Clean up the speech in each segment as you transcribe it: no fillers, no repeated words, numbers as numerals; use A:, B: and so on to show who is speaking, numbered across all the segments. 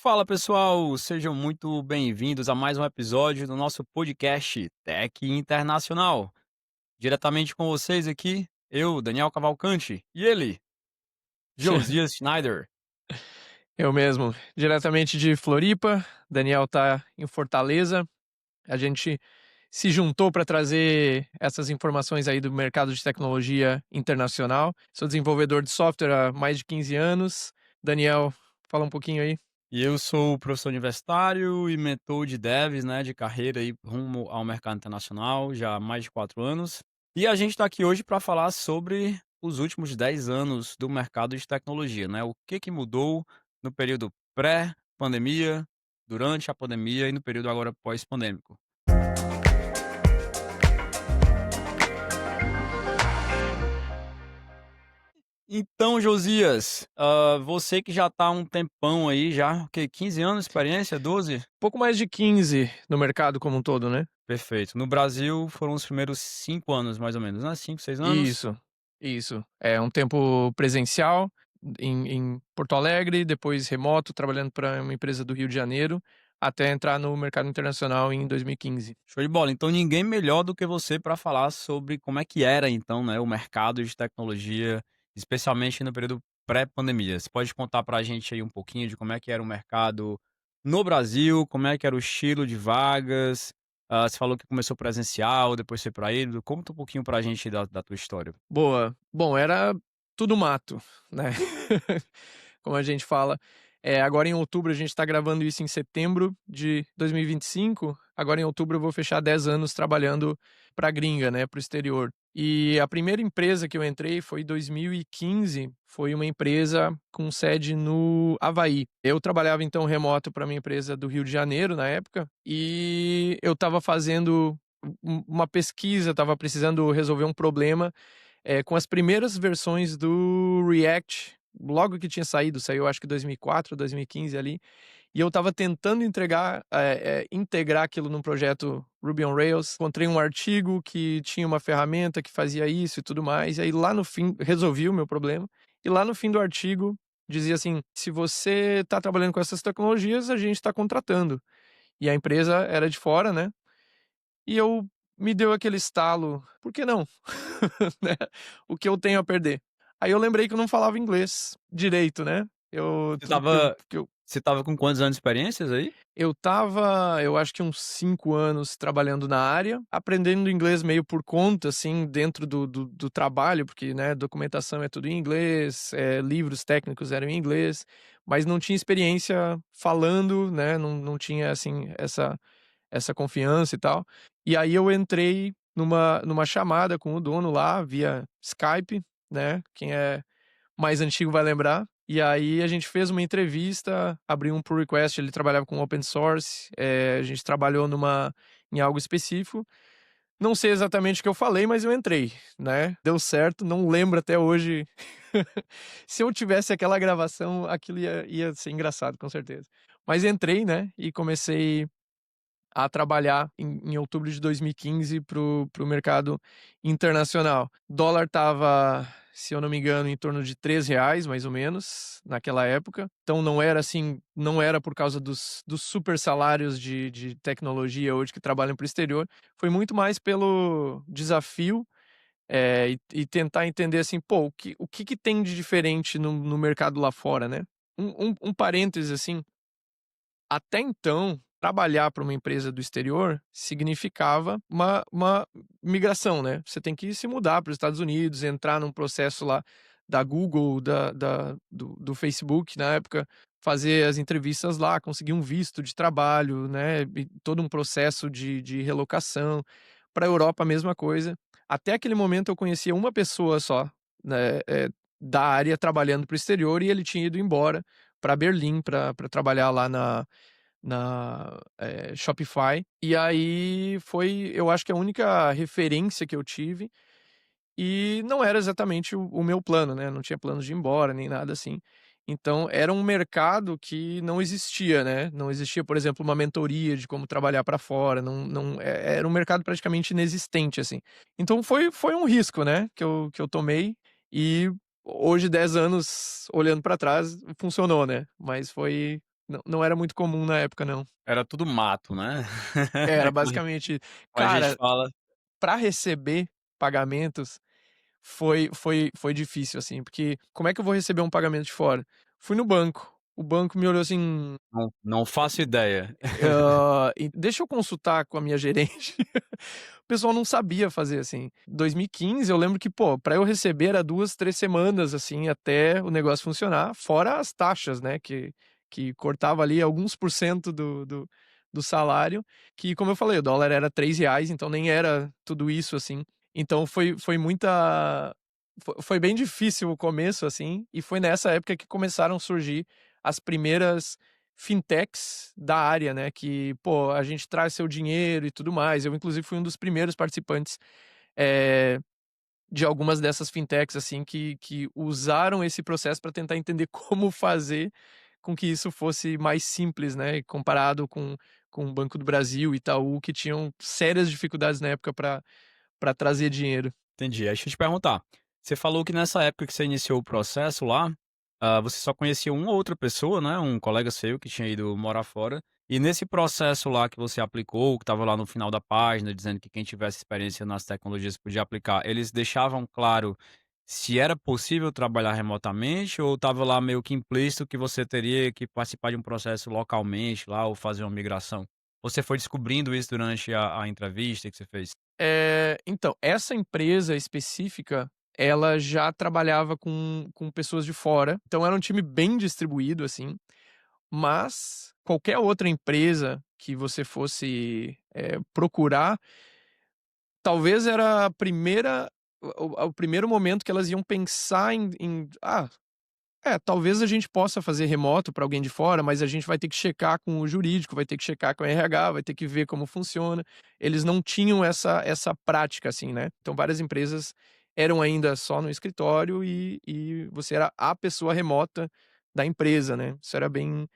A: Fala pessoal, sejam muito bem-vindos a mais um episódio do nosso podcast Tech Internacional. Diretamente com vocês aqui, eu, Daniel Cavalcante, e ele, Josias Schneider.
B: Eu mesmo, diretamente de Floripa. Daniel tá em Fortaleza. A gente se juntou para trazer essas informações aí do mercado de tecnologia internacional. Sou desenvolvedor de software há mais de 15 anos. Daniel, fala um pouquinho aí.
A: E eu sou professor universitário e mentor de devs, né, de carreira aí rumo ao mercado internacional, já há mais de 4 anos. E a gente está aqui hoje para falar sobre os últimos 10 anos do mercado de tecnologia, né? O que mudou no período pré-pandemia, durante a pandemia e no período agora pós-pandêmico. Então, Josias, você que já está há um tempão aí, já, o quê? 15 anos de experiência? 12?
B: Pouco mais de 15 no mercado como um todo, né?
A: Perfeito. No Brasil foram os primeiros 5 anos, mais ou menos, né? 5, 6 anos?
B: Isso, isso. É um tempo presencial em Porto Alegre, depois remoto, trabalhando para uma empresa do Rio de Janeiro, até entrar no mercado internacional em 2015.
A: Show de bola. Então ninguém melhor do que você para falar sobre como é que era então, né, o mercado de tecnologia, especialmente no período pré-pandemia. Você pode contar para a gente aí um pouquinho de como é que era o mercado no Brasil, como é que era o estilo de vagas? Você falou que começou presencial, depois foi para híbrido. Conta um pouquinho para a gente da tua história.
B: Boa. Bom, era tudo mato, né, como a gente fala. Agora em outubro, a gente está gravando isso em setembro de 2025, agora em outubro eu vou fechar 10 anos trabalhando pra gringa, né, para o exterior. E a primeira empresa que eu entrei foi em 2015, foi uma empresa com sede no Havaí. Eu trabalhava então remoto para minha empresa do Rio de Janeiro na época, e eu estava fazendo uma pesquisa, estava precisando resolver um problema com as primeiras versões do React, logo que tinha saído, saiu acho que 2004, 2015 ali, e eu estava tentando integrar aquilo num projeto Ruby on Rails. Encontrei um artigo que tinha uma ferramenta que fazia isso e tudo mais, e aí lá no fim resolvi o meu problema, e lá no fim do artigo dizia assim: se você está trabalhando com essas tecnologias, a gente está contratando. E a empresa era de fora, né? E eu me deu aquele estalo, por que não? Né? O que eu tenho a perder? Aí eu lembrei que eu não falava inglês direito, né? Eu
A: Você
B: tudo que eu
A: estava
B: que eu
A: você estava com quantos anos de experiências aí?
B: eu estava, eu acho que uns 5 anos trabalhando na área, aprendendo inglês meio por conta, assim, dentro do trabalho, porque, né, documentação é tudo em inglês, livros técnicos eram em inglês, mas não tinha experiência falando, né, não tinha, assim, essa confiança e tal. E aí eu entrei numa chamada com o dono lá, via Skype, né? Quem é mais antigo vai lembrar. E aí a gente fez uma entrevista, abriu um pull request, ele trabalhava com open source, a gente trabalhou em algo específico. Não sei exatamente o que eu falei, mas eu entrei, né? Deu certo, não lembro até hoje. Se eu tivesse aquela gravação, aquilo ia ser engraçado, com certeza. Mas entrei, né? E comecei a trabalhar em outubro de 2015 para o mercado internacional. O dólar estava, se eu não me engano, em torno de R$ 3, mais ou menos, naquela época. Então não era assim, não era por causa dos super salários de tecnologia hoje que trabalham para o exterior. Foi muito mais pelo desafio e tentar entender assim, pô, o que tem de diferente no mercado lá fora, né? Um parêntese assim, até então, trabalhar para uma empresa do exterior significava uma migração, né? Você tem que se mudar para os Estados Unidos, entrar num processo lá da Google, do Facebook na época, fazer as entrevistas lá, conseguir um visto de trabalho, né? E todo um processo de relocação. Para a Europa, a mesma coisa. Até aquele momento eu conhecia uma pessoa só, né, da área trabalhando para o exterior, e ele tinha ido embora para Berlim para trabalhar lá na Shopify. E aí foi, eu acho que a única referência que eu tive, e não era exatamente o meu plano, né? Não tinha planos de ir embora nem nada assim. Então era um mercado que não existia, né? Não existia, por exemplo, uma mentoria de como trabalhar para fora. Era um mercado praticamente inexistente assim. Então foi um risco, né? Que eu tomei, e hoje 10 anos olhando para trás funcionou, né? Mas Não era muito comum na época não.
A: Era tudo mato, né.
B: Era
A: Como a
B: basicamente
A: como a gente
B: cara,
A: fala.
B: para receber pagamentos foi difícil, assim, porque como é que eu vou receber um pagamento de fora? Fui no banco, o banco me olhou assim,
A: Não faço ideia.
B: e deixa eu consultar com a minha gerente. O pessoal não sabia fazer, assim. 2015 eu lembro que, pô, pra eu receber era 2, 3 semanas, assim, até o negócio funcionar, fora as taxas, né, que cortava ali alguns por cento do salário, que como eu falei, o dólar era R$ 3, então nem era tudo isso, assim. Então foi muita foi bem difícil o começo, assim, e foi nessa época que começaram a surgir as primeiras fintechs da área, né, que, pô, a gente traz seu dinheiro e tudo mais. Eu inclusive fui um dos primeiros participantes, eh, de algumas dessas fintechs, assim, que usaram esse processo para tentar entender como fazer com que isso fosse mais simples, né, comparado com o Banco do Brasil, Itaú, que tinham sérias dificuldades na época para trazer dinheiro.
A: Entendi. Aí deixa eu te perguntar, você falou que nessa época que você iniciou o processo lá, você só conhecia uma outra pessoa, né, um colega seu que tinha ido morar fora, e nesse processo lá que você aplicou, que estava lá no final da página dizendo que quem tivesse experiência nas tecnologias podia aplicar, eles deixavam claro se era possível trabalhar remotamente ou estava lá meio que implícito que você teria que participar de um processo localmente lá ou fazer uma migração? Você foi descobrindo isso durante a entrevista que você fez?
B: Então, essa empresa específica, ela já trabalhava com pessoas de fora, então era um time bem distribuído, assim, mas qualquer outra empresa que você fosse, procurar, talvez era a primeira o primeiro momento que elas iam pensar talvez a gente possa fazer remoto para alguém de fora, mas a gente vai ter que checar com o jurídico, vai ter que checar com o RH, vai ter que ver como funciona. Eles não tinham essa prática, assim, né. Então várias empresas eram ainda só no escritório e você era a pessoa remota da empresa, né. Isso era bem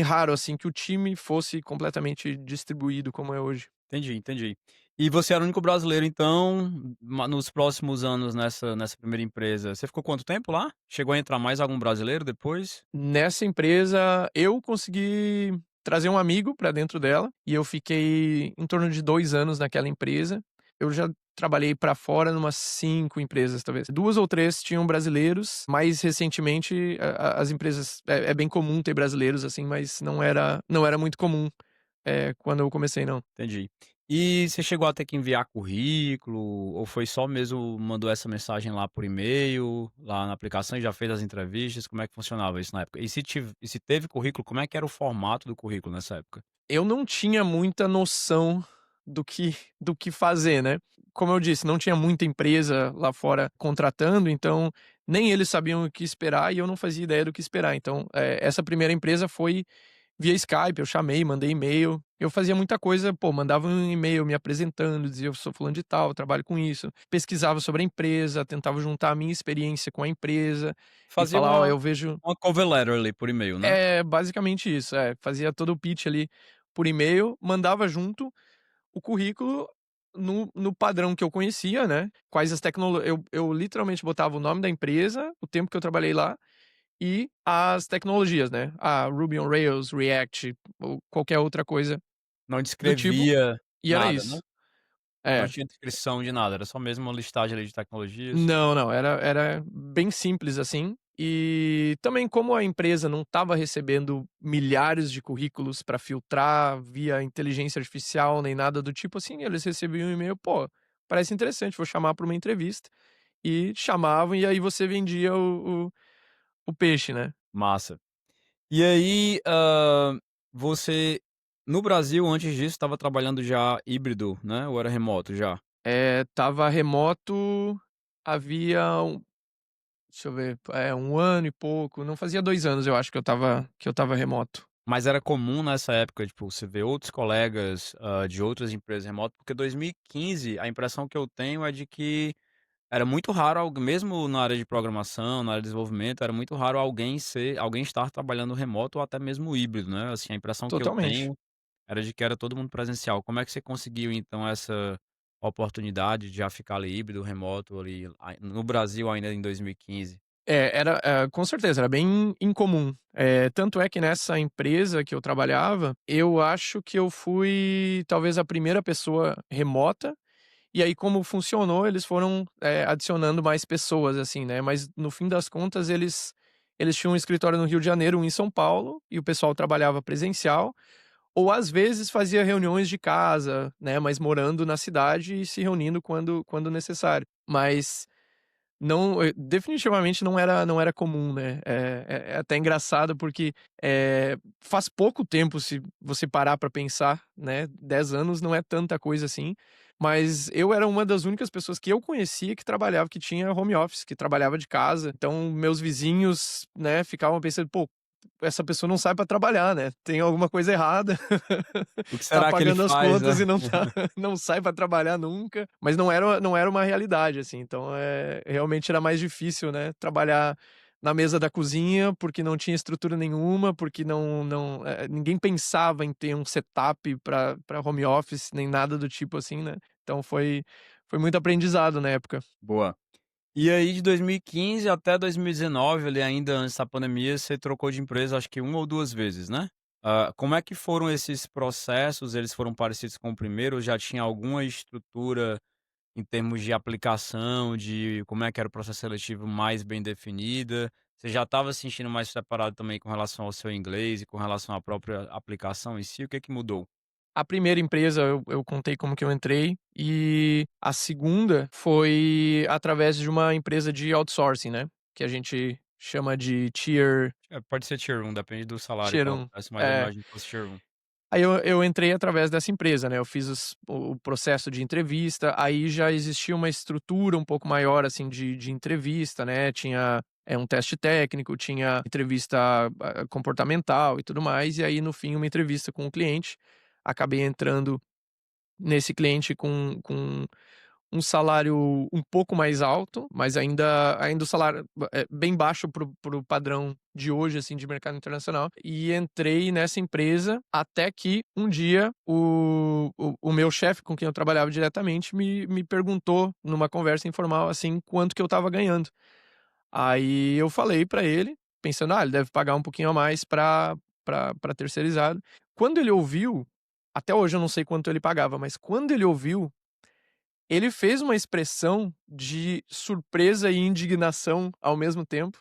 B: raro, assim, que o time fosse completamente distribuído como é hoje.
A: Entendi, entendi. E você era o único brasileiro então, nos próximos anos nessa primeira empresa, você ficou quanto tempo lá? Chegou a entrar mais algum brasileiro depois?
B: Nessa empresa, eu consegui trazer um amigo para dentro dela, e eu fiquei em torno de 2 anos naquela empresa. Eu já trabalhei para fora numas 5 empresas, talvez. 2 ou 3 tinham brasileiros, mais recentemente as empresas é bem comum ter brasileiros, assim, mas não era muito comum, quando eu comecei não.
A: Entendi. E você chegou a ter que enviar currículo ou foi só mesmo mandou essa mensagem lá por e-mail, lá na aplicação e já fez as entrevistas, como é que funcionava isso na época? E se teve currículo, como é que era o formato do currículo nessa época?
B: Eu não tinha muita noção do que fazer, né. Como eu disse, não tinha muita empresa lá fora contratando, então nem eles sabiam o que esperar e eu não fazia ideia do que esperar. Então, essa primeira empresa foi via Skype, eu chamei, mandei e-mail. Eu fazia muita coisa, pô, mandava um e-mail me apresentando, dizia: "Eu sou fulano de tal, trabalho com isso". Pesquisava sobre a empresa, tentava juntar a minha experiência com a empresa e
A: Fazia
B: falar: "Ó,
A: uma
B: eu vejo".
A: uma cover letter ali por e-mail, né?
B: É basicamente isso, fazia todo o pitch ali por e-mail, mandava junto o currículo no padrão que eu conhecia, né, quais as tecnolo eu literalmente botava o nome da empresa, o tempo que eu trabalhei lá e as tecnologias, né, Ruby on Rails, React ou qualquer outra coisa
A: Não
B: do tipo,
A: descrevia
B: e era
A: nada, né?
B: isso.
A: Não
B: É.
A: tinha descrição de nada, era só mesmo uma listagem ali de tecnologias.
B: Não, não, era bem simples, assim. E também como a empresa não estava recebendo milhares de currículos para filtrar via inteligência artificial, nem nada do tipo assim, eles recebiam um e-mail: "Pô, parece interessante, vou chamar para uma entrevista", e chamavam e aí você vendia o peixe, né.
A: Massa. E aí, você no Brasil, antes disso, estava trabalhando já híbrido, né, ou era remoto já?
B: Estava remoto havia deixa eu ver, 1 ano e pouco, não fazia 2 anos eu acho que eu estava remoto.
A: Mas era comum nessa época, tipo, você ver outros colegas, de outras empresas remoto, porque 2015, a impressão que eu tenho é de que era muito raro mesmo na área de programação, na área de desenvolvimento, era muito raro alguém estar trabalhando remoto ou até mesmo híbrido, né, assim, a impressão que eu
B: Totalmente.
A: tenho era de que era todo mundo presencial. Como é que você conseguiu então essa oportunidade de já ficar ali híbrido, remoto ali, no Brasil ainda em 2015?
B: Com certeza, era bem incomum. Tanto é que nessa empresa que eu trabalhava, eu acho que eu fui talvez a primeira pessoa remota, e aí como funcionou, eles foram, adicionando mais pessoas, assim, né, mas no fim das contas eles tinham um escritório no Rio de Janeiro, um em São Paulo, e o pessoal trabalhava presencial, ou às vezes fazia reuniões de casa, né, mas morando na cidade e se reunindo quando necessário. Mas não, definitivamente não era comum, né. É até engraçado porque, faz pouco tempo se você parar pra pensar, né, 10 anos não é tanta coisa assim, mas eu era uma das únicas pessoas que eu conhecia que tinha home office, que trabalhava de casa, então meus vizinhos, né, ficavam pensando: "Pô, essa pessoa não sai pra trabalhar, né, tem alguma coisa errada,
A: O que
B: tá
A: será que ele
B: pagando as
A: faz,
B: contas
A: né?
B: e não sai pra trabalhar nunca", mas não era uma realidade, assim, então, realmente era mais difícil, né, trabalhar na mesa da cozinha, porque não tinha estrutura nenhuma, porque ninguém pensava em ter um setup pra home office, nem nada do tipo assim, né, então foi muito aprendizado na época.
A: Boa. E aí de 2015 até 2019, ali ainda antes da pandemia, você trocou de empresa acho que uma ou 2 vezes, né? Como é que foram esses processos? Eles foram parecidos com o primeiro ou já tinha alguma estrutura em termos de aplicação, de como é que era o processo seletivo mais bem definida? Você já estava se sentindo mais preparado também com relação ao seu inglês e com relação à própria aplicação em si? O que que mudou?
B: A primeira empresa eu contei como que eu entrei, e a segunda foi através de uma empresa de outsourcing, né, que a gente chama de
A: Pode ser Tier 1, depende do salário e
B: Tier
A: tal,
B: 1.
A: mas eu
B: É.
A: imagino que fosse Tier 1.
B: Aí eu entrei através dessa empresa, né, eu fiz o processo de entrevista, aí já existia uma estrutura um pouco maior, assim, de entrevista, né, tinha, um teste técnico, tinha entrevista, comportamental e tudo mais, e aí no fim uma entrevista com o cliente. Acabei entrando nesse cliente com um salário um pouco mais alto, mas ainda o salário é bem baixo para o padrão de hoje, assim, de mercado internacional, e entrei nessa empresa até que um dia o meu chefe, com quem eu trabalhava diretamente, me perguntou numa conversa informal, assim, quanto que eu estava ganhando. Aí eu falei pra ele, pensando: "Ah, ele deve pagar um pouquinho a mais pra terceirizado". Quando ele ouviu, até hoje eu não sei quanto ele pagava, mas quando ele ouviu, ele fez uma expressão de surpresa e indignação ao mesmo tempo,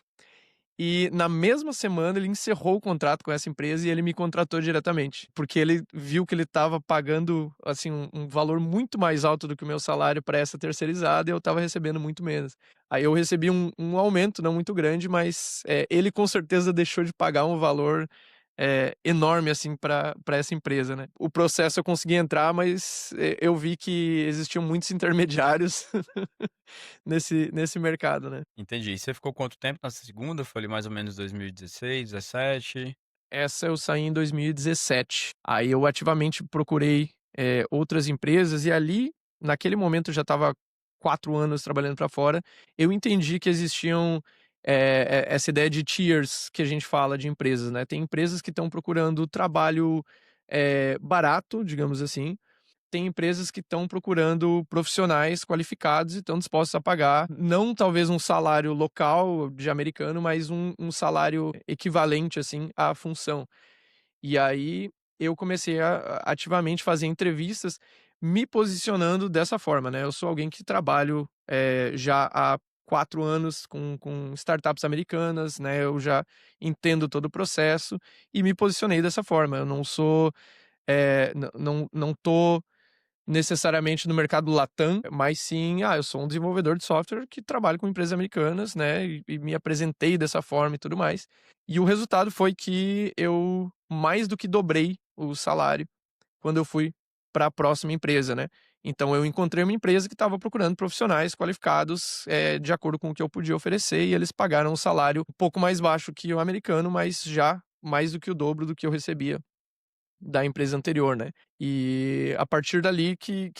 B: e na mesma semana ele encerrou o contrato com essa empresa e ele me contratou diretamente, porque ele viu que ele estava pagando, assim, um valor muito mais alto do que o meu salário para essa terceirizada e eu estava recebendo muito menos. Aí eu recebi um aumento, não muito grande, mas, ele com certeza deixou de pagar um valor, enorme, assim, para essa empresa, né. O processo eu consegui entrar, mas, eu vi que existiam muitos intermediários nesse mercado, né.
A: Entendi. E você ficou quanto tempo nessa segunda? Foi ali mais ou menos 2016, 17?
B: Essa eu saí em 2017. Aí eu ativamente procurei, outras empresas e ali, naquele momento eu já estava 4 anos trabalhando para fora, eu entendi que existiam, essa ideia de tiers que a gente fala de empresas, né. Tem empresas que estão procurando trabalho, barato, digamos assim, tem empresas que estão procurando profissionais qualificados e estão dispostos a pagar, não talvez um salário local de americano, mas um salário equivalente, assim, à função. E aí eu comecei a ativamente fazer entrevistas, me posicionando dessa forma, né. Eu sou alguém que trabalho, já há 4 anos com startups americanas, né, eu já entendo todo o processo e me posicionei dessa forma. Eu não sou, não tô necessariamente no mercado latam, mas sim, eu sou um desenvolvedor de software que trabalha com empresas americanas, né, e me apresentei dessa forma e tudo mais. E o resultado foi que eu mais do que dobrei o salário quando eu fui para a próxima empresa, né. Então eu encontrei uma empresa que estava procurando profissionais qualificados, de acordo com o que eu podia oferecer, e eles pagaram um salário um pouco mais baixo que o americano, mas já mais do que o dobro do que eu recebia da empresa anterior, né. E a partir dali que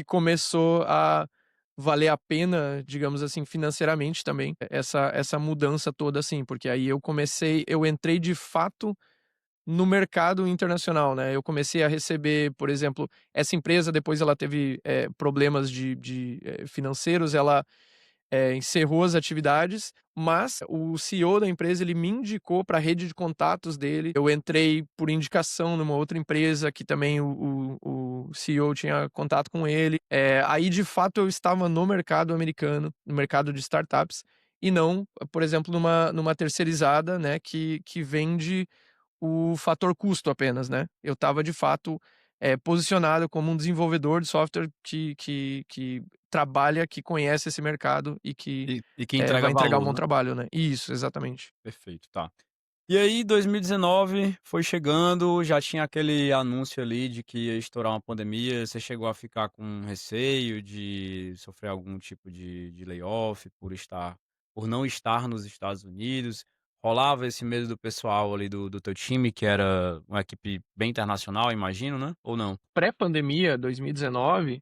B: começou a valer a pena, digamos assim, financeiramente também, essa mudança toda, assim, porque aí eu entrei de fato no mercado internacional, né. Eu comecei a receber, por exemplo, essa empresa depois ela teve, problemas de financeiros, ela encerrou as atividades, mas o CEO da empresa, ele me indicou para a rede de contatos dele. Eu entrei por indicação numa outra empresa que também o CEO tinha contato com ele. Aí, de fato, eu estava no mercado americano, no mercado de startups, e não, por exemplo, numa terceirizada, né, que vende o fator custo apenas, né. Eu estava de fato, posicionado como um desenvolvedor de software que trabalha, que conhece esse mercado e que,
A: E que entrega
B: vai entregar um
A: valor,
B: bom
A: né?
B: trabalho, né. Isso, exatamente.
A: Perfeito, tá. E aí 2019 foi chegando, já tinha aquele anúncio ali de que ia estourar uma pandemia, você chegou a ficar com receio de sofrer algum tipo de layoff por não estar nos Estados Unidos? Rolava esse medo do pessoal ali do teu time, que era uma equipe bem internacional, imagino, né, ou não?
B: Pré-pandemia, 2019,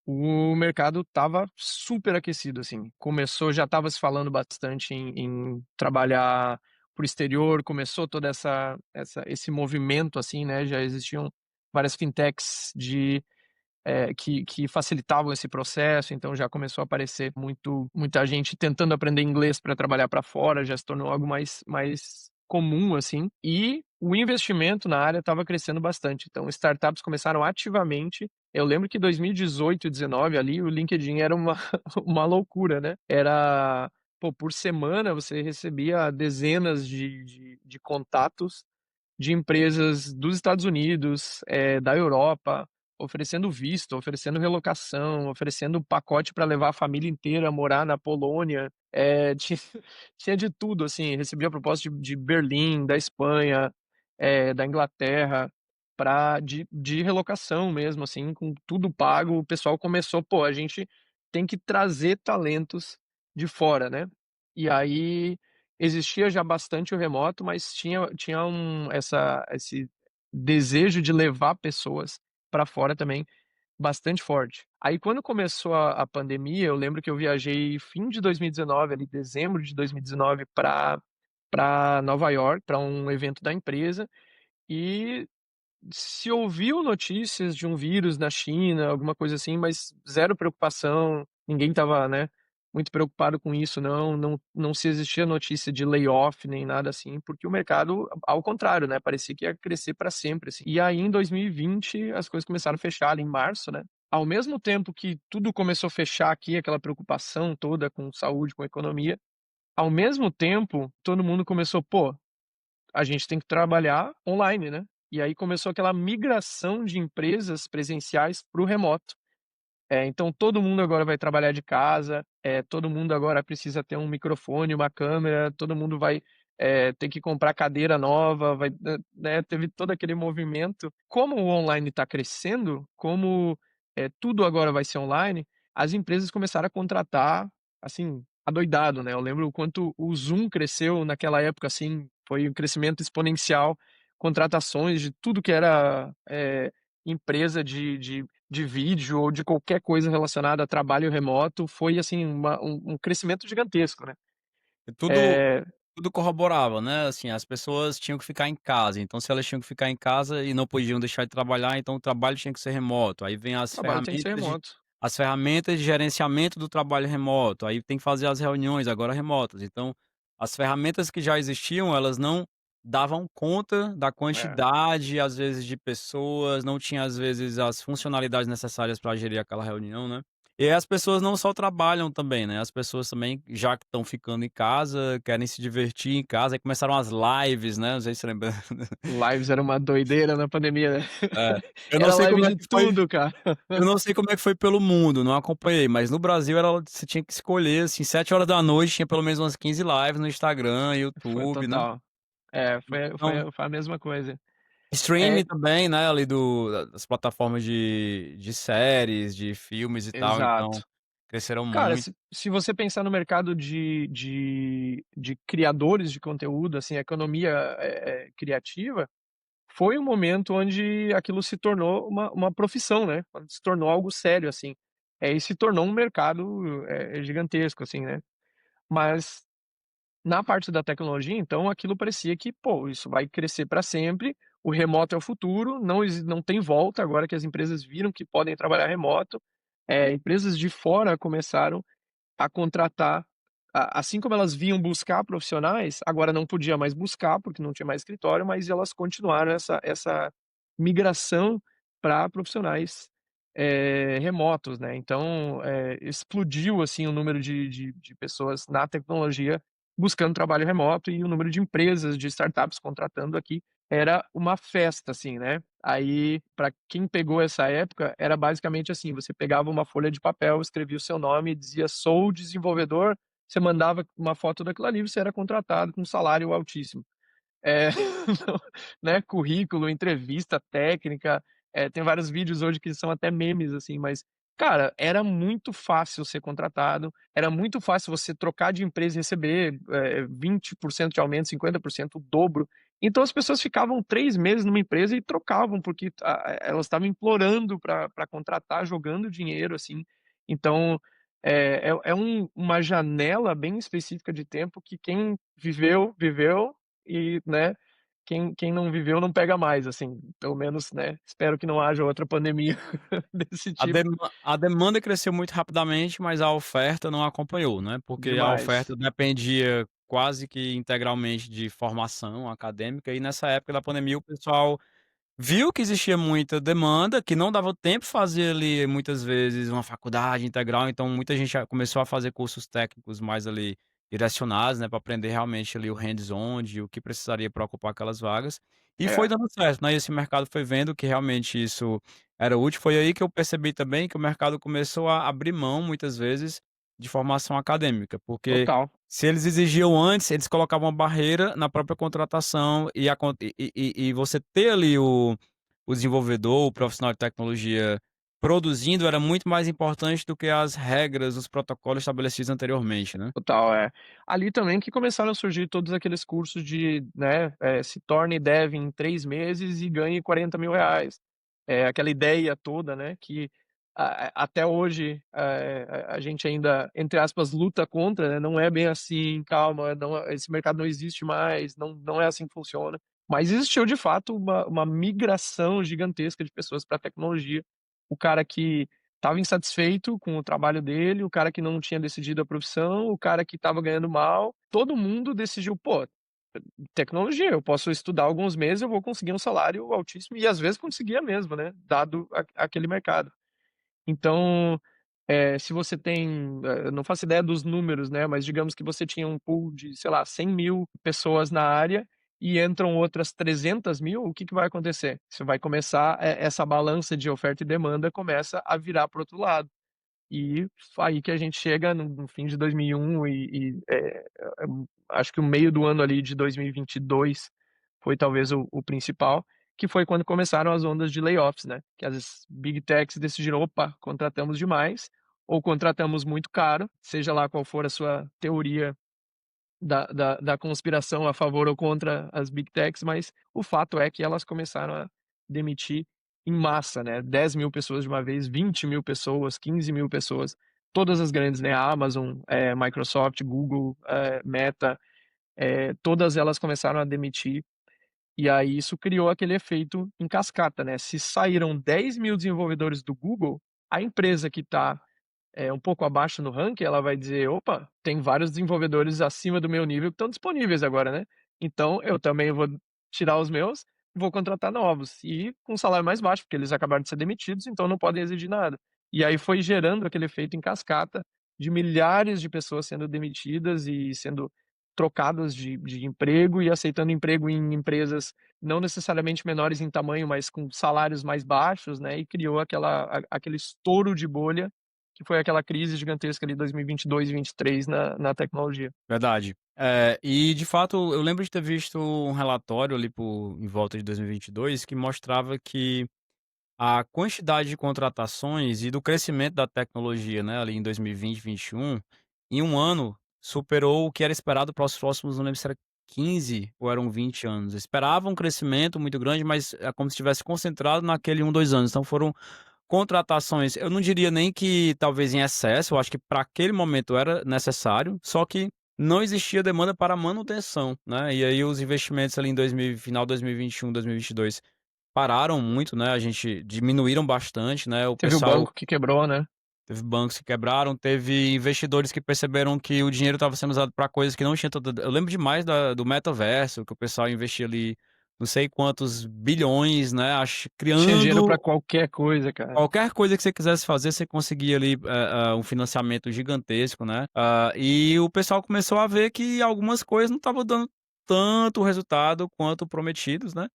B: o mercado estava super aquecido, assim. Já estava se falando bastante em trabalhar para o exterior, começou toda esse movimento, assim, né, já existiam várias fintechs que facilitavam esse processo, então já começou a aparecer muita gente tentando aprender inglês para trabalhar para fora, já se tornou algo mais comum, assim, e o investimento na área estava crescendo bastante, então startups começaram ativamente. Eu lembro que 2018 e 19 ali, o LinkedIn era uma uma loucura, né, por semana você recebia dezenas de contatos de empresas dos Estados Unidos, da Europa, oferecendo visto, oferecendo relocação, oferecendo pacote para levar a família inteira a morar na Polônia, tinha de tudo, assim, recebia proposta de Berlim, da Espanha, da Inglaterra, de relocação mesmo, assim, com tudo pago. O pessoal começou: "Pô, a gente tem que trazer talentos de fora", né. E aí existia já bastante o remoto, mas tinha esse desejo de levar pessoas para fora também bastante forte. Aí quando começou a pandemia, eu lembro que eu viajei fim de 2019, ali dezembro de 2019, para Nova York, para um evento da empresa, e se ouviu notícias de um vírus na China, alguma coisa assim, mas zero preocupação, ninguém estava, né, muito preocupado com isso não se existia notícia de layoff nem nada assim, porque o mercado, ao contrário, né, parecia que ia crescer para sempre, assim. E aí em 2020 as coisas começaram a fechar ali em março, né. Ao mesmo tempo que tudo começou a fechar aqui, aquela preocupação toda com saúde, com economia, ao mesmo tempo todo mundo começou: "Pô, a gente tem que trabalhar online, né". E aí começou aquela migração de empresas presenciais para o remoto. Então todo mundo agora vai trabalhar de casa, todo mundo agora precisa ter um microfone, uma câmera, todo mundo vai, ter que comprar cadeira nova, vai, né, teve todo aquele movimento. Como o online está crescendo, como, tudo agora vai ser online, as empresas começaram a contratar, assim, adoidado, né. Eu lembro o quanto o Zoom cresceu naquela época, assim, foi um crescimento exponencial, contratações de tudo que era, empresa de vídeo ou de qualquer coisa relacionada a trabalho remoto, foi assim um crescimento gigantesco, né.
A: E tudo
B: Eh,
A: tudo corroborava, né, assim, as pessoas tinham que ficar em casa, então se elas tinham que ficar em casa e não podiam deixar de trabalhar, então o trabalho tinha que ser remoto, aí vem
B: o trabalho tem que ser remoto.
A: as ferramentas de gerenciamento do trabalho remoto, aí tem que fazer as reuniões agora remotas, então, as ferramentas que já existiam, elas não davam conta da
B: É,
A: quantidade, às vezes, de pessoas, não tinha, às vezes, as funcionalidades necessárias para gerir aquela reunião, né. E aí as pessoas não só trabalham também, né, as pessoas também, já que estão ficando em casa, querem se divertir em casa, aí começaram as lives, né, não sei se você lembra.
B: lives era uma doideira na pandemia, né.
A: É. Eu não
B: Era
A: sei
B: live
A: como é
B: de
A: que foi
B: tudo, cara.
A: eu não sei como é que foi pelo mundo, não acompanhei, mas no Brasil era você tinha que escolher, assim, 7 horas da noite tinha pelo menos umas 15 lives no Instagram,
B: Foi
A: YouTube, né.
B: total. É, foi
A: Então,
B: foi foi a mesma coisa. É,
A: streaming também, né, ali das plataformas de séries, de filmes e tal, então
B: exato.
A: cresceram
B: Cara,
A: muito.
B: se você pensar no mercado de criadores de conteúdo, assim, a economia, criativa, foi um momento onde aquilo se tornou uma profissão, né, quando se tornou algo sério, assim. E se tornou um mercado, gigantesco, assim, né. Mas na parte da tecnologia, então, aquilo parecia que, pô, isso vai crescer para sempre, o remoto é o futuro, não tem volta agora que as empresas viram que podem trabalhar remoto, empresas de fora começaram a contratar, assim como elas vinham buscar profissionais, agora não podia mais buscar, porque não tinha mais escritório, mas elas continuaram essa migração para profissionais, remotos, né. Então, explodiu, assim, o número de pessoas na tecnologia buscando trabalho remoto e o número de empresas, de startups contratando aqui, era uma festa, assim, né. Aí, para quem pegou essa época, era basicamente assim, você pegava uma folha de papel, escrevia o seu nome e dizia: "Sou desenvolvedor", você mandava uma foto daquilo ali, você era contratado com um salário altíssimo. É, né, currículo, entrevista técnica, tem vários vídeos hoje que são até memes, assim, mas, cara, era muito fácil ser contratado, era muito fácil você trocar de empresa e receber, 20% de aumento, 50%, o dobro. Então as pessoas ficavam 3 meses numa empresa e trocavam, porque elas estavam implorando para contratar, jogando dinheiro, assim. Então, uma janela bem específica de tempo que quem viveu, viveu, e, né, quem não viveu não pega mais, assim, pelo menos, né, espero que não haja outra pandemia desse tipo.
A: A demanda cresceu muito rapidamente, mas a oferta não acompanhou, né, porque a
B: Demais.
A: oferta dependia quase que integralmente de formação acadêmica e nessa época da pandemia o pessoal viu que existia muita demanda, que não dava tempo de fazer ali, muitas vezes, uma faculdade integral, então muita gente já começou a fazer cursos técnicos mais ali direcionados, né, para aprender realmente ali o hands-on de o que precisaria para ocupar aquelas vagas, e foi
B: É,
A: dando certo, né, e esse mercado foi vendo que realmente isso era útil. Foi aí que eu percebi também que o mercado começou a abrir mão, muitas vezes, de formação acadêmica, porque
B: total,
A: se eles exigiam antes, eles colocavam uma barreira na própria contratação e a con e você ter ali o desenvolvedor, o profissional de tecnologia produzindo era muito mais importante do que as regras, os protocolos estabelecidos anteriormente, né.
B: total, é. Ali também que começaram a surgir todos aqueles cursos de, né, se torne dev em 3 meses e ganhe R$ 40.000. Aquela ideia toda, né, que até hoje, a gente ainda, entre aspas, "luta contra", né, não é bem assim, calma, não esse mercado não existe mais, não é assim que funciona. Mas existiu de fato uma migração gigantesca de pessoas para a tecnologia. O cara que estava insatisfeito com o trabalho dele, o cara que não tinha decidido a profissão, o cara que estava ganhando mal, todo mundo decidiu: "Pô, tecnologia, eu posso estudar alguns meses, eu vou conseguir um salário altíssimo", e às vezes conseguia mesmo, né, dado aquele mercado. Então, se você tem, eu não faço ideia dos números, né, mas digamos que você tinha um pool de, sei lá, 100.000 pessoas na área e entram outras 300.000, o que que vai acontecer? Você vai começar, essa balança de oferta e demanda começa a virar para o outro lado. E aí que a gente chega no fim de 2001 acho que o meio do ano ali de 2022 foi talvez o principal, que foi quando começaram as ondas de layoffs, né, que as big techs decidiram: "Opa, contratamos demais, ou contratamos muito caro", seja lá qual for a sua teoria da conspiração a favor ou contra as big techs, mas o fato é que elas começaram a demitir em massa, né, 10.000 pessoas de uma vez, 20.000 pessoas, 15.000 pessoas, todas as grandes, né, a Amazon, Microsoft, Google, Meta, todas elas começaram a demitir, e aí isso criou aquele efeito em cascata, né, se saíram 10.000 desenvolvedores do Google, a empresa que está um pouco abaixo no ranking, ela vai dizer: "Opa, tem vários desenvolvedores acima do meu nível que estão disponíveis agora, né. Então eu também vou tirar os meus, vou contratar novos", e com salário mais baixo, porque eles acabaram de ser demitidos, então não podem exigir nada. E aí foi gerando aquele efeito em cascata de milhares de pessoas sendo demitidas e sendo trocadas de emprego e aceitando emprego em empresas não necessariamente menores em tamanho, mas com salários mais baixos, né, e criou aquele estouro de bolha que foi aquela crise gigantesca ali 2022 e 23 na tecnologia.
A: Verdade. E de fato eu lembro de ter visto um relatório ali por em volta de 2022 que mostrava que a quantidade de contratações e do crescimento da tecnologia, né, ali em 2020, 21, em um ano superou o que era esperado para os próximos, não lembro se era 15 ou eram 20 anos. Esperava um crescimento muito grande, mas é como se tivesse concentrado naquele 1, 2 anos. Então foram contratações, eu não diria nem que talvez em excesso, eu acho que para aquele momento era necessário, só que não existia demanda para manutenção, né, e aí os investimentos ali em 2000 final 2021, 2022 pararam muito, né, a gente diminuíram bastante, né, o
B: Teve o
A: pessoal
B: banco que quebrou, né.
A: teve bancos que quebraram, teve investidores que perceberam que o dinheiro estava sendo usado para coisas que não tinha toda. Eu lembro demais do metaverso, que o pessoal investia ali não sei quantos bilhões, né,
B: Tinha dinheiro pra
A: criando
B: qualquer coisa, cara.
A: qualquer coisa que você quisesse fazer, você conseguia ali, um financiamento gigantesco, né. E o pessoal começou a ver que algumas coisas não estavam dando tanto resultado quanto prometidos, né.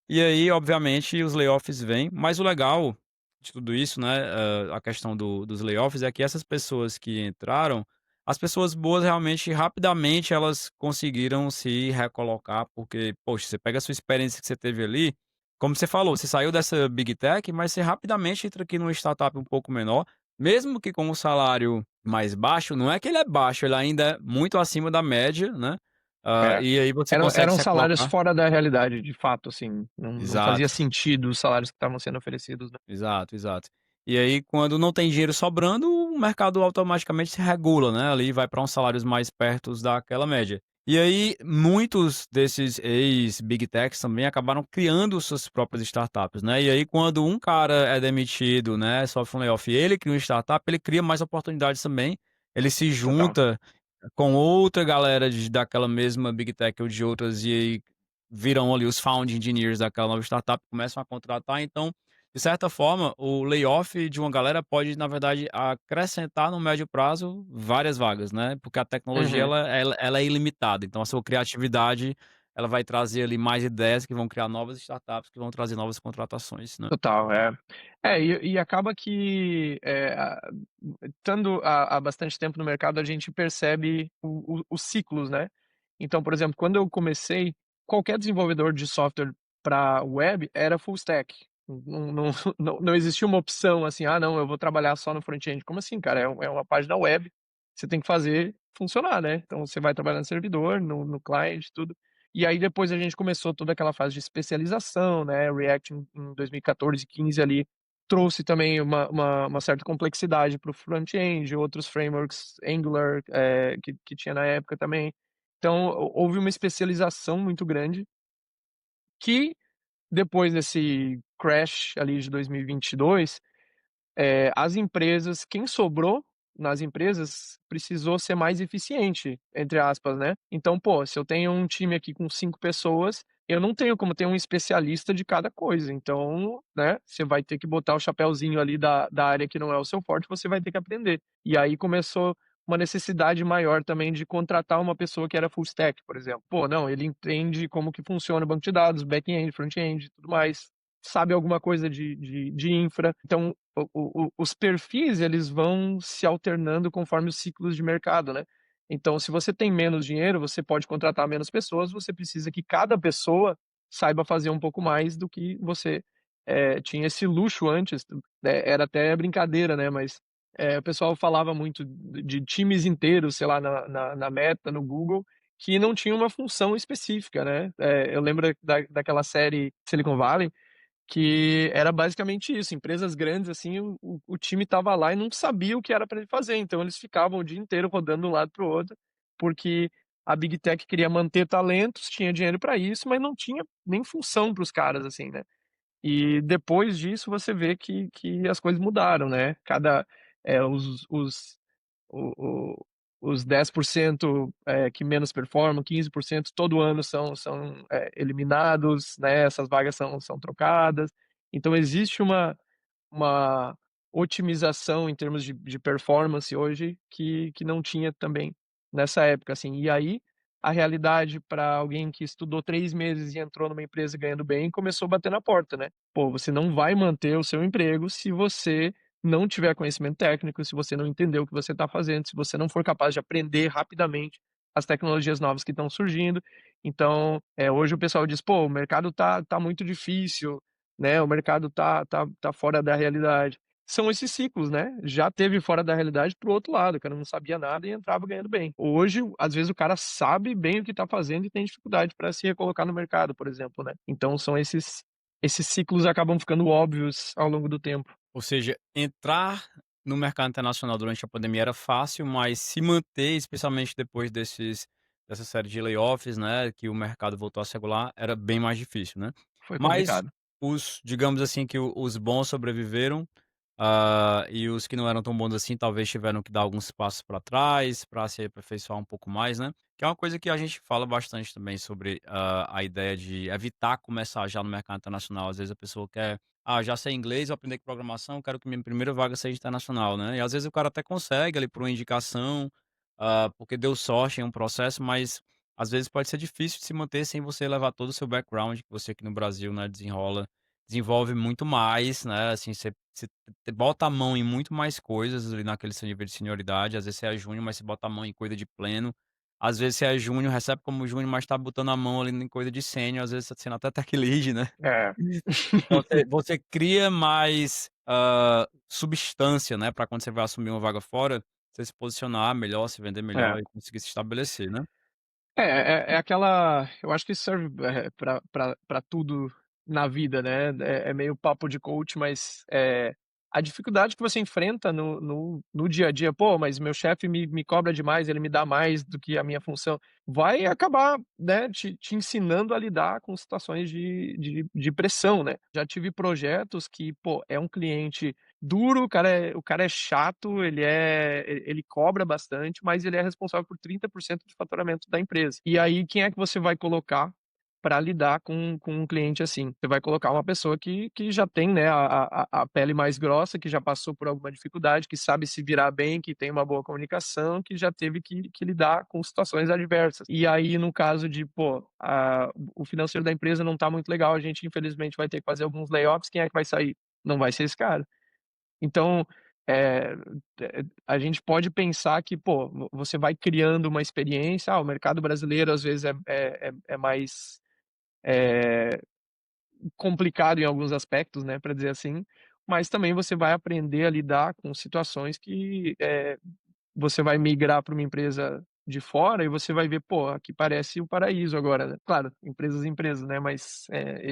A: E aí, obviamente, os layoffs vêm, mas o legal de tudo isso, né, a questão dos layoffs é que essas pessoas que entraram, as pessoas boas realmente rapidamente elas conseguiram se recolocar, porque, poxa, você pega a sua experiência que você teve ali, como você falou, você saiu dessa Big Tech, mas você rapidamente entra aqui numa startup um pouco menor, mesmo que com um salário mais baixo, não é que ele é baixo, ele ainda é muito acima da média, né,
B: É.
A: e aí você consegue
B: Eram
A: se
B: salários
A: recolocar.
B: fora da realidade, de fato, assim, não fazia
A: Exato.
B: sentido os salários que estavam sendo oferecidos, né.
A: Exato, exato. E aí, quando não tem dinheiro sobrando, o mercado automaticamente se regula, né, ali vai para uns salários mais pertos daquela média. E aí, muitos desses ex-big techs também acabaram criando suas próprias startups, né, e aí quando um cara é demitido, né, sofre um layoff e ele cria uma startup, ele cria mais oportunidades também, ele se
B: Total.
A: junta com outra galera daquela mesma big tech ou de outras, e aí viram ali os founding engineers daquela nova startup, começam a contratar, então de certa forma, o layoff de uma galera pode, na verdade, acrescentar no médio prazo várias vagas, né, porque a tecnologia
B: Uhum.
A: ela é ilimitada, então a sua criatividade, ela vai trazer ali mais ideias que vão criar novas startups, que vão trazer novas contratações, né.
B: Total, é. E acaba que, estando há bastante tempo no mercado, a gente percebe os ciclos, né. Então, por exemplo, quando eu comecei, qualquer desenvolvedor de software para web era full stack. Não existia uma opção assim: "Ah, não, eu vou trabalhar só no front-end". Como assim, cara? É uma página web, você tem que fazer funcionar, né. Então você vai trabalhar no servidor, no client, tudo. E aí depois a gente começou toda aquela fase de especialização, né, React em 2014, 15 ali, trouxe também uma certa complexidade para o front-end, outros frameworks, Angular, que tinha na época também. Então houve uma especialização muito grande, que depois desse crash ali de 2022, as empresas quem sobrou nas empresas precisou ser mais "eficiente", entre aspas, né. Então, pô, se eu tenho um time aqui com 5 pessoas, eu não tenho como ter um especialista de cada coisa, então, né, você vai ter que botar o chapéuzinho ali da área que não é o seu forte, você vai ter que aprender. E aí começou uma necessidade maior também de contratar uma pessoa que era full stack, por exemplo. Pô, não, ele entende como que funciona o banco de dados, back-end, front-end e tudo mais, sabe alguma coisa de infra. Então os perfis eles vão se alternando conforme os ciclos de mercado, né. Então se você tem menos dinheiro, você pode contratar menos pessoas, você precisa que cada pessoa saiba fazer um pouco mais do que você, tinha esse luxo antes, era até brincadeira, né, mas, o pessoal falava muito de times inteiros, sei lá, na Meta, no Google, que não tinham uma função específica, né. Eu lembro daquela série Silicon Valley, que era basicamente isso, empresas grandes, assim, o time estava lá e não sabia o que era para ele fazer, então eles ficavam o dia inteiro rodando de um lado para o outro, porque a Big Tech queria manter talentos, tinha dinheiro para isso, mas não tinha nem função para os caras, assim, né. E depois disso você vê que as coisas mudaram, né, o os 10%, que menos performam, 15% todo ano são, eliminados, né, essas vagas são trocadas. Então existe uma otimização em termos de performance hoje que não tinha também nessa época, assim. E aí, a realidade para alguém que estudou 3 meses e entrou numa empresa ganhando bem, começou a bater na porta, né. Pô, você não vai manter o seu emprego se você não tiver conhecimento técnico, se você não entender o que você está fazendo, se você não for capaz de aprender rapidamente as tecnologias novas que estão surgindo. Então, hoje o pessoal diz: "Pô, o mercado tá muito difícil, né, o mercado tá fora da realidade". São esses ciclos, né, já teve fora da realidade para o outro lado, o cara não sabia nada e entrava ganhando bem. Hoje, às vezes, o cara sabe bem o que tá fazendo e tem dificuldade para se recolocar no mercado, por exemplo, né. Então são esses ciclos acabam ficando óbvios ao longo do tempo.
A: Ou seja, entrar no mercado internacional durante a pandemia era fácil, mas se manter, especialmente depois dessa série de layoffs, né, que o mercado voltou a se regular, era bem mais difícil, né.
B: Foi
A: Mas
B: complicado.
A: digamos assim que os bons sobreviveram, E os que não eram tão bons assim, talvez tiveram que dar alguns passos para trás, para se aperfeiçoar um pouco mais, né. Que é uma coisa que a gente fala bastante também sobre, a ideia de evitar começar já no mercado internacional. Às vezes a pessoa quer: "Ah, já sei inglês, vou aprender programação, quero que minha primeira vaga seja internacional", né. E às vezes o cara até consegue ali por uma indicação, porque deu sorte em um processo, mas às vezes pode ser difícil de se manter sem você levar todo o seu background que você aqui no Brasil, né, desenvolve muito mais, né, assim, você bota a mão em muito mais coisas ali naquele seu nível de senioridade. Às vezes você é júnior, mas você bota a mão em coisa de pleno. Às vezes você é júnior, recebe como júnior, mas tá botando a mão ali em coisa de sênior, às vezes tá sendo até tech lead, né.
B: É.
A: Então você cria mais, substância, né, pra quando você vai assumir uma vaga fora, você se posicionar melhor, se vender
B: É.
A: melhor e conseguir se estabelecer, né.
B: É aquela eu acho que isso serve, pra tudo na vida, né, é meio papo de coach, mas, a dificuldade que você enfrenta no dia a dia: "Pô, mas meu chefe me cobra demais, ele me dá mais do que a minha função", vai acabar, né, te ensinando a lidar com situações de pressão, né. Já tive projetos que, pô, é um cliente duro, o cara é chato, ele cobra bastante, mas ele é responsável por 30% do faturamento da empresa. E aí quem é que você vai colocar para lidar com um cliente assim? Você vai colocar uma pessoa que já tem, né, a pele mais grossa, que já passou por alguma dificuldade, que sabe se virar bem, que tem uma boa comunicação, que já teve que lidar com situações adversas. E aí no caso de, pô, o financeiro da empresa não está muito legal, a gente infelizmente vai ter que fazer alguns layoffs, quem é que vai sair? Não vai ser esse cara. Então, eh, a gente pode pensar que, pô, você vai criando uma experiência, o mercado brasileiro às vezes é mais, eh, complicado em alguns aspectos, né, para dizer assim, mas também você vai aprender a lidar com situações que, você vai migrar para uma empresa de fora e você vai ver: "Pô, aqui parece o paraíso agora", né. Claro, empresas e empresas, né, mas,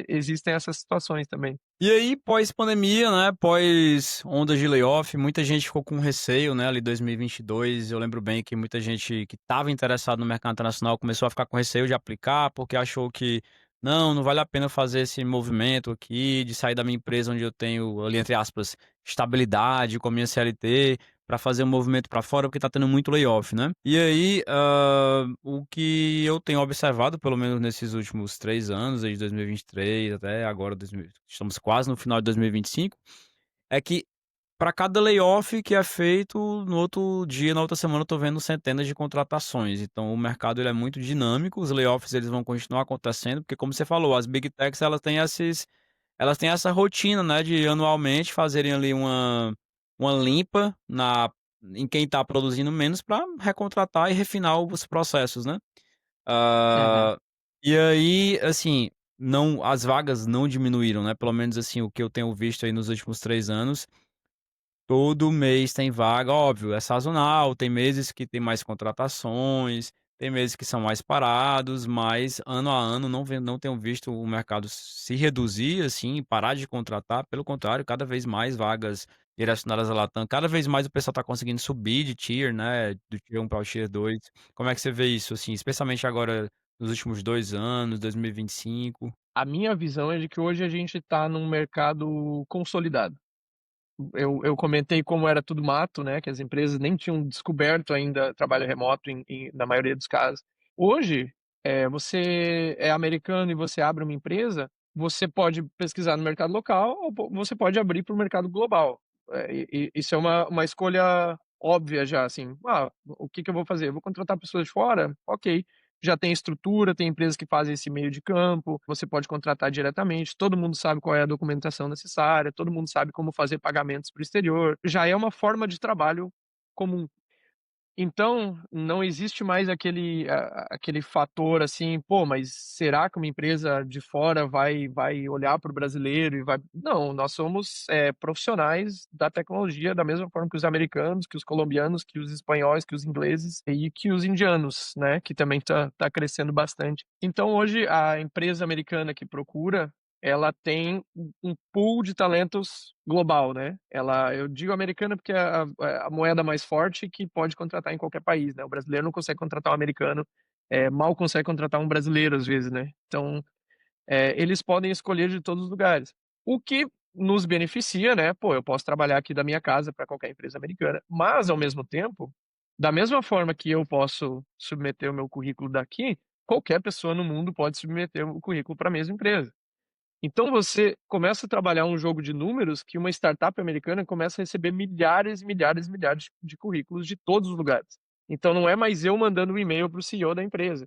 B: existem essas situações também.
A: E aí, pós-pandemia, né, pós ondas de layoff, muita gente ficou com receio, né, ali 2022. Eu lembro bem que muita gente que estava interessado no mercado internacional começou a ficar com receio de aplicar, porque achou que não vale a pena fazer esse movimento aqui de sair da minha empresa onde eu tenho ali, entre aspas, estabilidade com a minha CLT, para fazer um movimento para fora, porque tá tendo muito layoff, né. E aí, o que eu tenho observado, pelo menos nesses últimos 3 anos, desde 2023 até agora 2000, estamos quase no final de 2025, é que para cada layoff que é feito, no outro dia, na outra semana, eu tô vendo centenas de contratações. Então o mercado ele é muito dinâmico, os layoffs eles vão continuar acontecendo, porque como você falou, as big techs elas têm essa rotina, né, de anualmente fazerem ali uma limpa em quem está produzindo menos para recontratar e refinar os processos, né.
B: Uhum.
A: Ah, e aí, assim, não, as vagas não diminuíram, né, pelo menos, assim, o que eu tenho visto aí nos últimos 3 anos, todo mês tem vaga. Óbvio, é sazonal, tem meses que tem mais contratações, tem meses que são mais parados, mas ano a ano não tenho visto o mercado se reduzir, assim, parar de contratar. Pelo contrário, cada vez mais vagas direcionadas à Latam, cada vez mais o pessoal está conseguindo subir de tier, né, do tier 1 para o tier 2. Como é que você vê isso, assim, especialmente agora nos últimos 2 anos, 2025?
B: A minha visão é de que hoje a gente está num mercado consolidado. Eu comentei como era tudo mato, né, que as empresas nem tinham descoberto ainda trabalho remoto na maioria dos casos. Hoje, você é americano e você abre uma empresa, você pode pesquisar no mercado local ou você pode abrir para o mercado global. Isso é uma escolha óbvia já, assim: "Ah, o que que eu vou fazer? Eu vou contratar pessoas de fora? Ok". Já tem estrutura, tem empresas que fazem esse meio de campo, você pode contratar diretamente, todo mundo sabe qual é a documentação necessária, todo mundo sabe como fazer pagamentos para o exterior, já é uma forma de trabalho comum. Então, não existe mais aquele fator, assim: "Pô, mas será que uma empresa de fora vai olhar para o brasileiro e vai", não, nós somos, profissionais da tecnologia da mesma forma que os americanos, que os colombianos, que os espanhóis, que os ingleses e que os indianos, né, que também tá crescendo bastante. Então hoje a empresa americana que procura, ela tem um pool de talentos global, né. Eu digo americana porque é a moeda mais forte que pode contratar em qualquer país, né. O brasileiro não consegue contratar um americano, mal consegue contratar um brasileiro às vezes, né. Então, eles podem escolher de todos os lugares. O que nos beneficia, né, pô, eu posso trabalhar aqui da minha casa para qualquer empresa americana, mas ao mesmo tempo, da mesma forma que eu posso submeter o meu currículo daqui, qualquer pessoa no mundo pode submeter o currículo para a mesma empresa. Então você começa a trabalhar um jogo de números que uma startup americana começa a receber milhares, milhares, milhares de currículos de todos os lugares. Então não é mais eu mandando um e-mail para o CEO da empresa.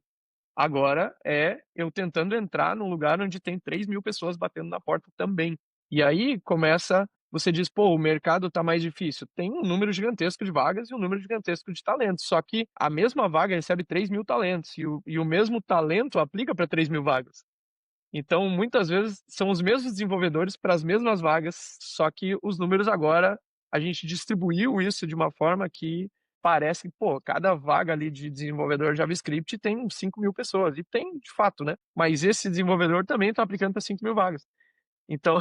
B: Agora é eu tentando entrar num lugar onde tem 3.000 pessoas batendo na porta também. E aí começa você diz: "Pô, o mercado está mais difícil". Tem um número gigantesco de vagas e um número gigantesco de talentos, só que a mesma vaga recebe 3.000 talentos e o mesmo talento aplica para 3.000 vagas. Então, muitas vezes, são os mesmos desenvolvedores para as mesmas vagas, só que os números agora, a gente distribuiu isso de uma forma que parece que, pô, cada vaga ali de desenvolvedor JavaScript tem uns 5.000 pessoas, e tem de fato, né, mas esse desenvolvedor também está aplicando para 5.000 vagas. Então,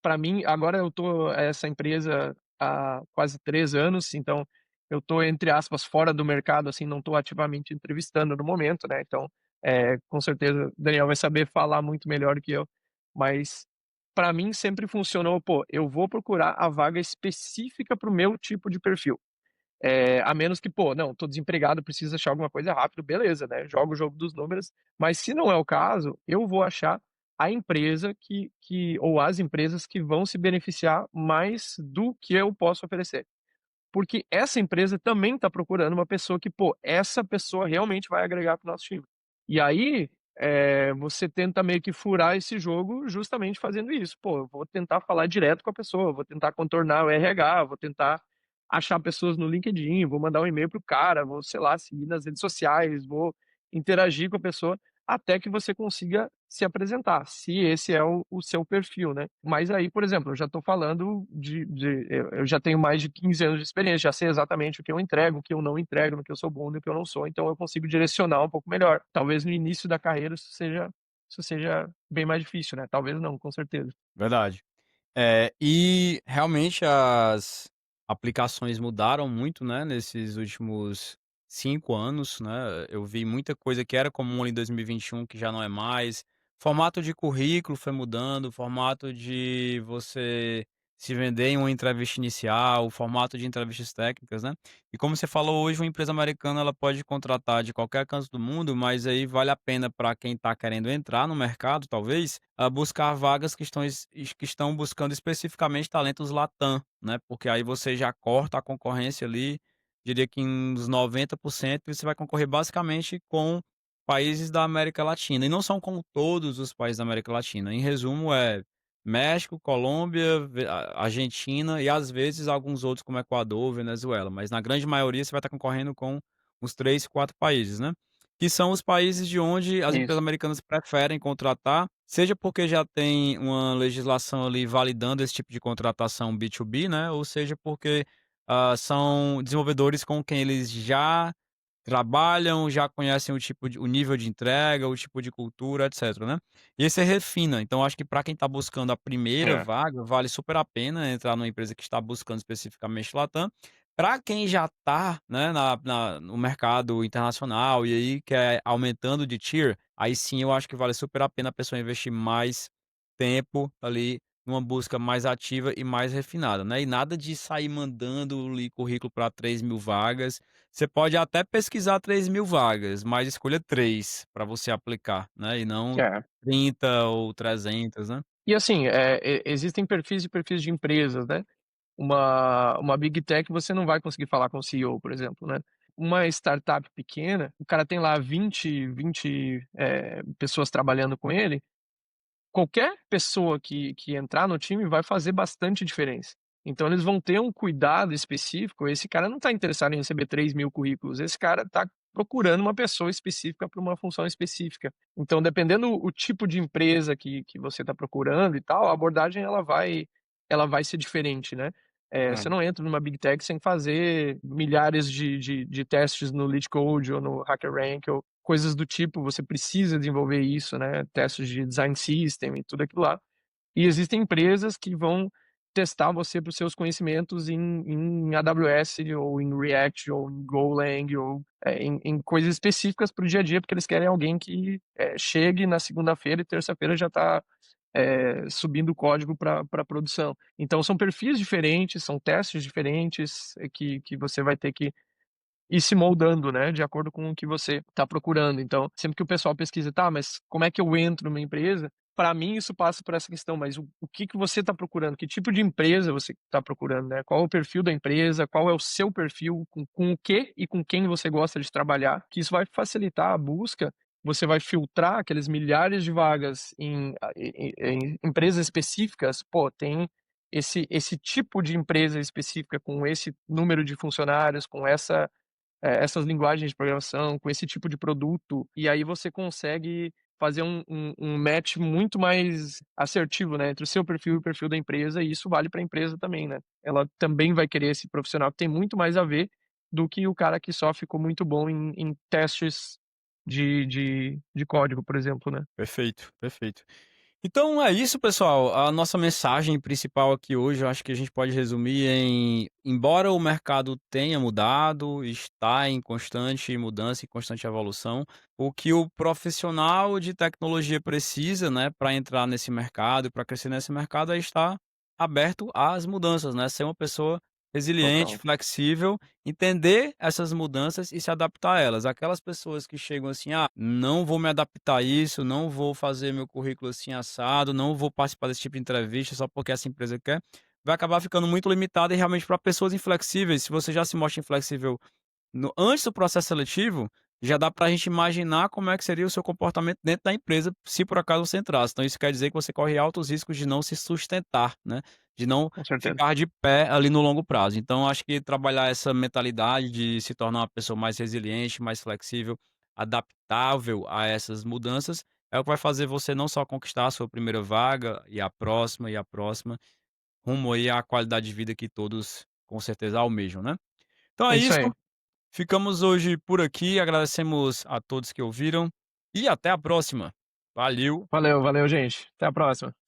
B: para mim, agora eu tô essa empresa há quase 3 anos, então eu tô, entre aspas, "fora do mercado", assim, não tô ativamente entrevistando no momento, né, então, com certeza o Daniel vai saber falar muito melhor do que eu, mas para mim sempre funcionou, pô, eu vou procurar a vaga específica para o meu tipo de perfil. A menos que, pô, não, tô desempregado, preciso achar alguma coisa rápido, beleza, né, jogo o jogo dos números, mas se não é o caso, eu vou achar a empresa que ou as empresas que vão se beneficiar mais do que eu posso oferecer. Porque essa empresa também está procurando uma pessoa que, pô, essa pessoa realmente vai agregar para o nosso time. E aí, você tenta meio que furar esse jogo justamente fazendo isso. Pô, eu vou tentar falar direto com a pessoa, vou tentar contornar o RH, vou tentar achar pessoas no LinkedIn, vou mandar um e-mail pro cara, vou, sei lá, seguir nas redes sociais, vou interagir com a pessoa até que você consiga se apresentar, se esse é o seu perfil, né. Mas aí, por exemplo, eu já estou falando eu já tenho mais de 15 anos de experiência, já sei exatamente o que eu entrego, o que eu não entrego, no que eu sou bom, no que eu não sou, então eu consigo direcionar um pouco melhor. Talvez no início da carreira isso seja bem mais difícil, né, talvez não, com certeza.
A: Verdade. E realmente as aplicações mudaram muito, né, nesses últimos 5 anos, né. Eu vi muita coisa que era comum ali em 2021 que já não é mais. Formato de currículo foi mudando, o formato de você se vender em uma entrevista inicial, o formato de entrevistas técnicas, né. E como você falou, hoje uma empresa americana ela pode contratar de qualquer canto do mundo, mas aí vale a pena para quem está querendo entrar no mercado, talvez, a buscar vagas que estão buscando especificamente talentos latam, né, porque aí você já corta a concorrência ali, diria que em uns 90% você vai concorrer basicamente com países da América Latina, e não são com todos os países da América Latina. Em resumo, é México, Colômbia, Argentina e às vezes alguns outros como Equador, Venezuela, mas na grande maioria você vai estar concorrendo com uns 3, 4 países, né. Que são os países de onde as empresas
B: Isso.
A: americanas preferem contratar, seja porque já tem uma legislação ali validando esse tipo de contratação B2B, né, ou seja porque, são desenvolvedores com quem eles já trabalham, já conhecem o nível de entrega, o tipo de cultura, etcétera, né. E aí você refina, então acho que para quem está buscando a primeira
B: É.
A: vaga, vale super a pena entrar numa empresa que está buscando especificamente latam. Para quem já está, né, no mercado internacional e aí quer aumentando de tier, aí sim eu acho que vale super a pena a pessoa investir mais tempo ali numa busca mais ativa e mais refinada, né. E nada de sair mandando ali currículo para 3.000 vagas. Você pode até pesquisar 3.000 vagas, mas escolha 3 para você aplicar, né, e não
B: É.
A: 30 ou 300, né.
B: E assim, existem perfis e perfis de empresas, né. Uma big tech você não vai conseguir falar com o CEO, por exemplo, né. Uma startup pequena, o cara tem lá 20 pessoas trabalhando com ele, qualquer pessoa que entrar no time vai fazer bastante diferença. Então eles vão ter um cuidado específico, esse cara não está interessado em receber 3.000 currículos, esse cara está procurando uma pessoa específica para uma função específica. Então dependendo o tipo de empresa que você está procurando e tal, a abordagem ela vai ser diferente, né. Você
A: É.
B: não entra numa big tech sem fazer milhares de testes no LeetCode ou no HackerRank ou coisas do tipo, você precisa desenvolver isso, né, testes de design system e tudo aquilo lá. E existem empresas que vão testar você para os seus conhecimentos em AWS ou em React ou em Golang ou, em coisas específicas para o dia a dia, porque eles querem alguém que, chegue na segunda-feira e terça-feira já está subindo o código para produção. Então são perfis diferentes, são testes diferentes, que você vai ter que ir se moldando, né, de acordo com o que você está procurando. Então, sempre que o pessoal pesquisa: "Tá, mas como é que eu entro numa empresa?", para mim isso passa por essa questão, mas o que que você está procurando? Que tipo de empresa você está procurando, né? Qual é o perfil da empresa? Qual é o seu perfil? Com o que e com quem você gosta de trabalhar? Que isso vai facilitar a busca, você vai filtrar aqueles milhares de vagas em empresas específicas. Pô, tem esse tipo de empresa específica com esse número de funcionários, com essas linguagens de programação, com esse tipo de produto, e aí você consegue fazer um match muito mais assertivo, né, entre o seu perfil e o perfil da empresa, e isso vale para a empresa também, né. Ela também vai querer esse profissional que tem muito mais a ver do que o cara que só ficou muito bom em testes de código, por exemplo, né.
A: Perfeito, perfeito. Então é isso, pessoal. A nossa mensagem principal aqui hoje, eu acho que a gente pode resumir em: embora o mercado tenha mudado, está em constante mudança e constante evolução, o que o profissional de tecnologia precisa, né, para entrar nesse mercado, para crescer nesse mercado, é estar aberto às mudanças, né? Ser uma pessoa resiliente,
B: Total.
A: flexível, entender essas mudanças e se adaptar a elas. Aquelas pessoas que chegam assim: "Ah, não vou me adaptar a isso, não vou fazer meu currículo assim assado, não vou participar desse tipo de entrevista só porque essa empresa quer", vai acabar ficando muito limitada e realmente para pessoas inflexíveis. Se você já se mostra inflexível antes do processo seletivo, já dá para a gente imaginar como é que seria o seu comportamento dentro da empresa, se por acaso você entrasse. Então isso quer dizer que você corre altos riscos de não se sustentar, né, de não
B: Com certeza.
A: ficar de pé ali no longo prazo. Então acho que trabalhar essa mentalidade de se tornar uma pessoa mais resiliente, mais flexível, adaptável a essas mudanças, é o que vai fazer você não só conquistar a sua primeira vaga, e a próxima, rumo aí à qualidade de vida que todos com certeza almejam, né. Então
B: É
A: é
B: isso
A: isso.
B: aí.
A: Ficamos hoje por aqui, agradecemos a todos que ouviram e até a próxima. Valeu.
B: Valeu, valeu, gente. Até a próxima.